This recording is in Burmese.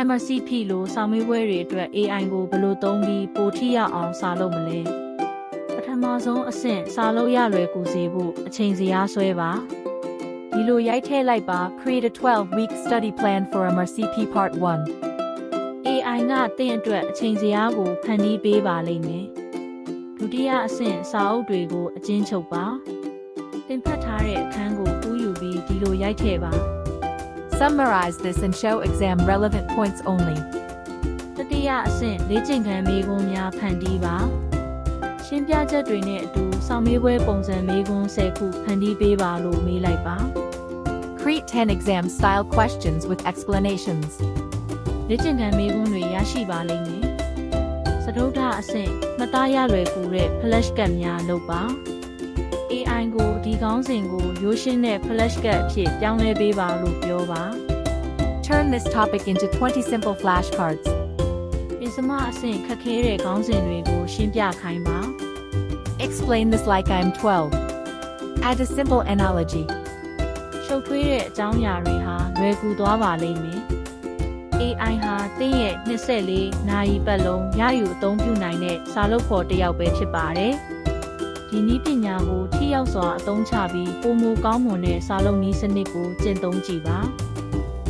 MRCP လို့စာမေးပွဲတွေအတွက် AI ကိုဘယ်လိုသုံးပြီးပိုထိရောက်အောင်စာလုပ်မလဲပထမဆုံးအဆင့်စာလုပ်ရလွယ်ကူစေဖို့အချိန်ဇယားဆွဲပါဒီလိုရိုက်ထည့်လိုက်ပါ Create a 12-week study plan for MRCP Part 1. AI ကသင်အတွက်အချိန်ဇယားကိုဖန်တီးပေးပါလိမ့်မယ်ဒုတိယအဆင့်စာအုပ်တွေကိုအကျဉ်းချုပ်ပါသင်ဖတ်ထားတဲ့အခန်းကိုကူးယူပြီးဒီလိုရိုက်ထည့်ပါSummarize this and show exam relevant points only. တတိယအဆင့်လေ့ကျင့်ခန်းမေးခွန်းများဖန်တီးပါရှင်းပြချက်တွေနဲ့အတူစာမေးပွဲပုံစံမေးခွန်း10ခုဖန်တီးပေးပါလို့မေးလိုက်ပါ Create 10 exam-style questions with explanations. လေ့ကျင့်ခန်းမေးခွန်းတွေရရှိပါလိမ့်မယ်စတုဒ္ဓအဆင့်မသားရလွယ်ကူတဲ့ flashcard များလုပ်ပါ AI ကိုဒီခေါင်းစဉ်ကိုရိုးရှင်းတဲ့ flashcard အဖြစ်ပြောင်းလဲပေးပါလို့ပြောပါ Turn this topic into 20 simple flashcards. ပင်စမအဆင့်ခက်ခဲတဲ့ခေါင်းစဉ်တွေကိုရှင်းပြခိုင်းပါ Explain this like I'm 12. Add a simple analogy. ရှုပ်ထွေးတဲ့အကြောင်းအရာတွေဟာလွယ်ကူသွားပါလိမ့်မယ် AI ဟာသင်ရဲ့24နာရီပတ်လုံးရယူအသုံးပြုနိုင်တဲ့စာလုပ်ဖော်တစ်ယောက်ပဲဖြစ်ပါတယ်ဒီနည်းပညာကိုထိရောက်စွာအသုံးချပြီးပုံမူကောင်းမွန်တဲ့စာလုပ်နည်းစနစ်ကိုကျင့်သုံးကြည့်ပါ